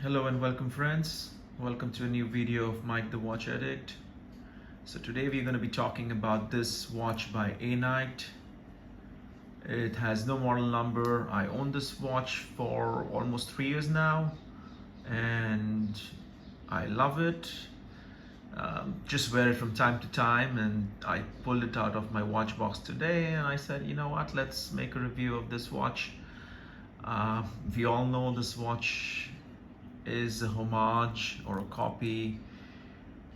Hello and welcome friends. Welcome to a new video of Mike the Watch Addict. So today we're going to be talking about this watch by Aknight. It has no model number. I own this watch for almost 3 years now and I love it. Just wear it from time to time, and I pulled it out of my watch box today and I said, you know what, let's make a review of this watch. We all know this watch is a homage or a copy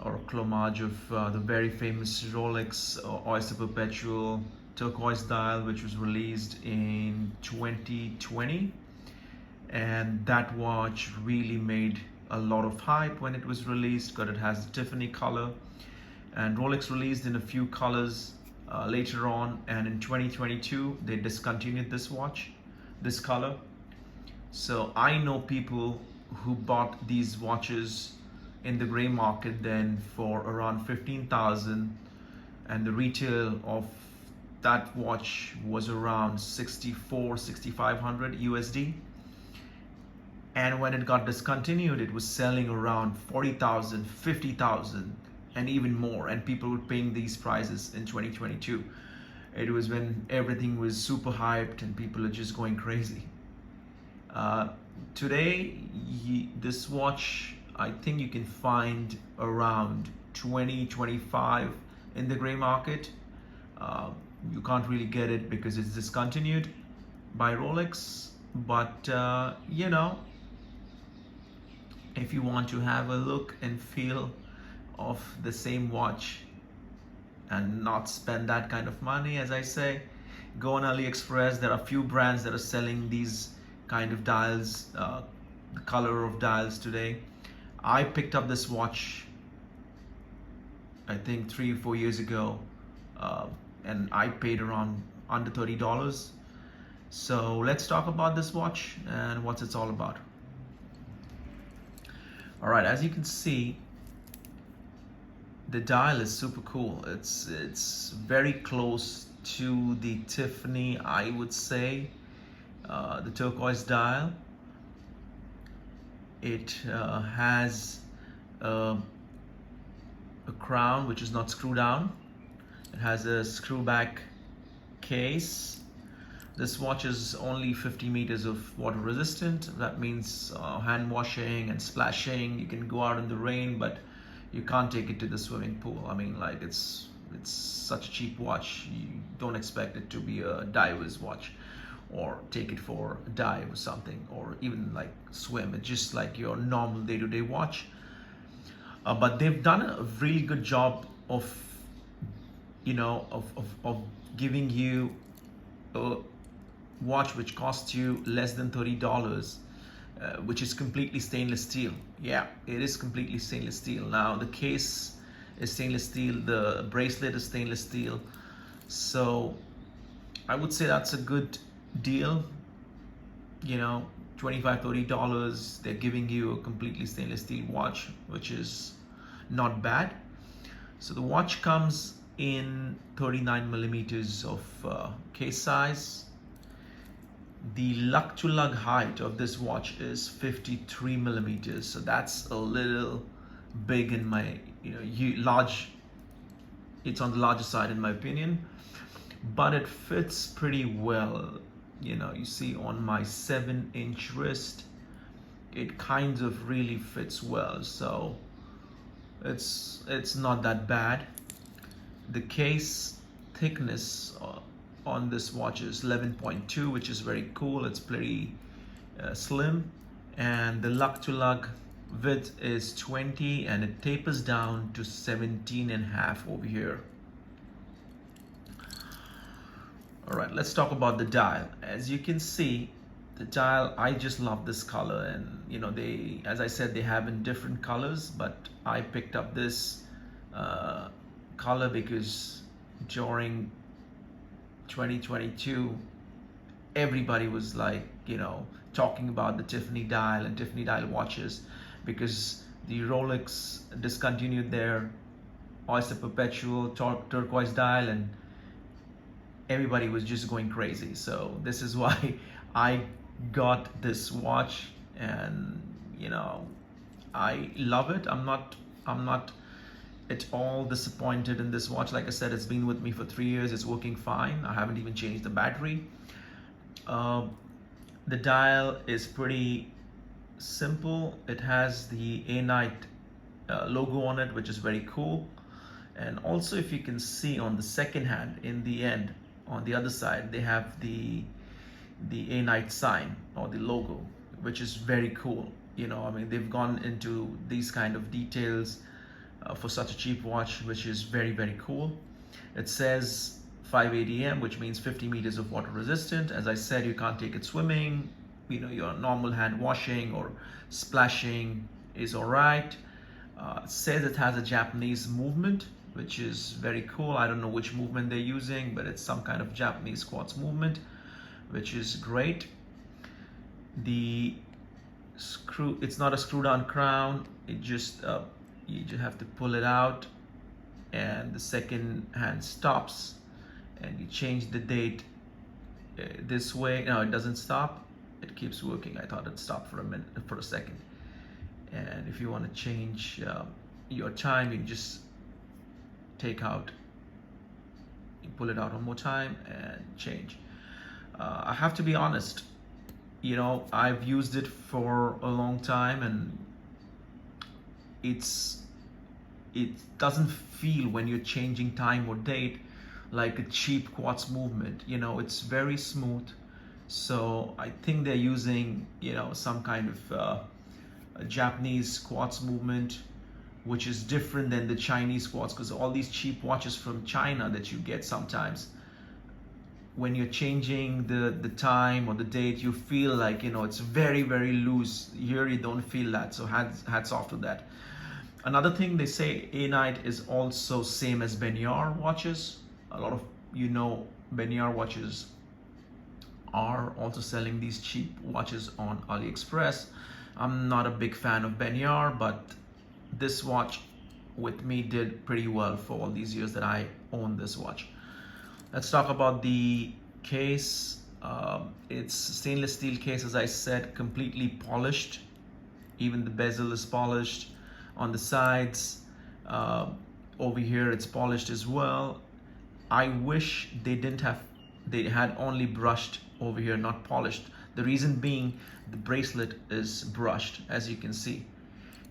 or a clomage of the very famous Rolex Oyster Perpetual turquoise dial, which was released in 2020, and that watch really made a lot of hype when it was released because it has the Tiffany color, and Rolex released in a few colors later on, and in 2022 they discontinued this color. So I know people who bought these watches in the gray market then for around 15,000, and the retail of that watch was around 6,500 USD, and when it got discontinued it was selling around 40,000, 50,000 and even more, and people were paying these prices in 2022. It was when everything was super hyped and people are just going crazy. Today, this watch, I think you can find around 20-25 in the gray market. You can't really get it because it's discontinued by Rolex, but you know, if you want to have a look and feel of the same watch and not spend that kind of money, as I say, go on AliExpress. There are a few brands that are selling these kind of dials, the color of dials today. I picked up this watch I think 3 or 4 years ago, and I paid around under $30. So let's talk about this watch and what it's all about. Alright, as you can see, the dial is super cool. It's very close to the Tiffany, I would say, the turquoise dial. It has a crown which is not screw down. It has a screw back case. This watch is only 50 meters of water resistant. That means hand washing and splashing. You can go out in the rain, but you can't take it to the swimming pool. I mean, like, it's such a cheap watch. You don't expect it to be a diver's watch or take it for a dive or something, or even like swim. It's just like your normal day-to-day watch. But they've done a really good job of, you know, of giving you a watch which costs you less than $30, which is completely stainless steel. Yeah, it is completely stainless steel. Now the case is stainless steel, the bracelet is stainless steel, so I would say that's a good deal. You know, $25-30, they're giving you a completely stainless steel watch, which is not bad. So the watch comes in 39 millimeters of case size. The lug to lug height of this watch is 53 millimeters, so that's a little big in my, large. It's on the larger side in my opinion, but it fits pretty well. You see on my 7-inch wrist, it kind of really fits well, so it's not that bad. The case thickness on this watch is 11.2, which is very cool. It's pretty slim, and the lug to lug width is 20, and it tapers down to 17.5 over here. Alright, let's talk about the dial. As you can see, the dial, I just love this color, and they, as I said, they have in different colors, but I picked up this color because during 2022 everybody was like, talking about the Tiffany Dial and Tiffany Dial watches, because the Rolex discontinued their Oyster Perpetual turquoise dial and everybody was just going crazy. So this is why I got this watch, and I love it. I'm not at all disappointed in this watch. Like I said, it's been with me for 3 years. It's working fine. I haven't even changed the battery. The dial is pretty simple. It has the Aknight logo on it, which is very cool. And also, if you can see on the second hand in the end, on the other side, they have the Aknight sign or the logo, which is very cool. I mean, they've gone into these kind of details for such a cheap watch, which is very, very cool. It says 580 m, which means 50 meters of water resistant. As I said, you can't take it swimming. Your normal hand washing or splashing is all right. It says it has a Japanese movement, which is very cool. I don't know which movement they're using, but it's some kind of Japanese quartz movement, which is great. The screw, it's not a screw down crown. It just you just have to pull it out, and the second hand stops, and you change the date this way. No, it doesn't stop. It keeps working. I thought it stopped for a second. And if you want to change your time, you can just take out, you pull it out one more time and change. I have to be honest, I've used it for a long time, and it doesn't feel, when you're changing time or date, like a cheap quartz movement. It's very smooth. So I think they're using some kind of a Japanese quartz movement, which is different than the Chinese quartz, because all these cheap watches from China that you get sometimes, when you're changing the time or the date, you feel like it's very, very loose. Here you don't feel that, so hats off to that. Another thing, they say Aknight is also same as Benyar watches. A lot of Benyar watches are also selling these cheap watches on AliExpress. I'm not a big fan of Benyar, but this watch with me did pretty well for all these years that I own this watch. Let's talk about the case. It's stainless steel case, as I said, completely polished. Even the bezel is polished. On the sides, over here, it's polished as well. I wish they had only brushed over here, not polished. The reason being, the bracelet is brushed, as you can see,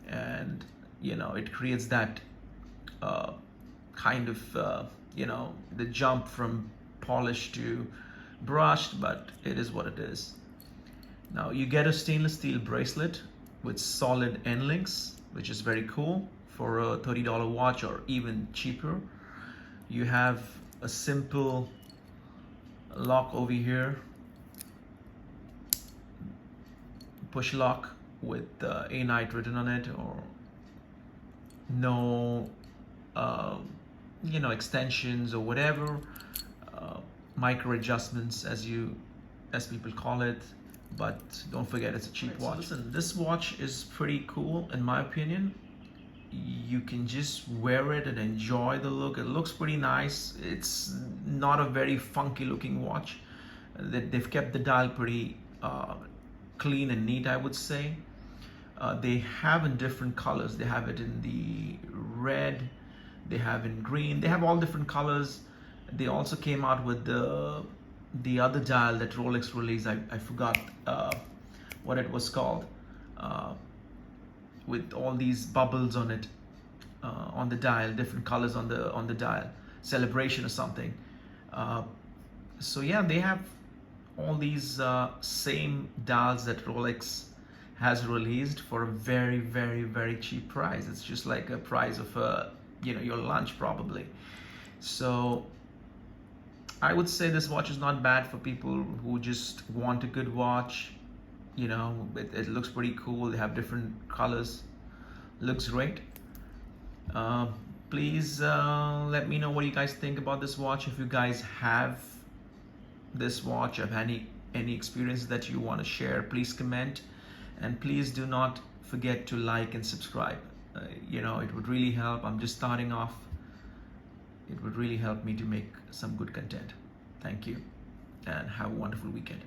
and it creates that kind of the jump from polished to brushed, but it is what it is. Now you get a stainless steel bracelet with solid end links, which is very cool for a $30 watch or even cheaper. You have a simple lock over here, push lock with Aknight written on it, or no extensions or whatever, micro adjustments as people call it. But don't forget, it's a cheap watch. So listen, this watch is pretty cool in my opinion. You can just wear it and enjoy the look. It looks pretty nice. It's not a very funky looking watch. They've kept the dial pretty clean and neat, I would say. They have in different colors. They have it in the red, they have in green, they have all different colors. They also came out with the other dial that Rolex released. I forgot what it was called, with all these bubbles on it, on the dial, different colors on the dial, celebration or something. So yeah, they have all these same dials that Rolex has released for a very, very, very cheap price. It's just like a price of your lunch probably. So I would say this watch is not bad for people who just want a good watch. It looks pretty cool. They have different colors. Looks great. Please let me know what you guys think about this watch. If you guys have this watch, have any experience that you want to share, please comment, and please do not forget to like and subscribe. It would really help. I'm just starting off. It would really help me to make some good content. Thank you, and have a wonderful weekend.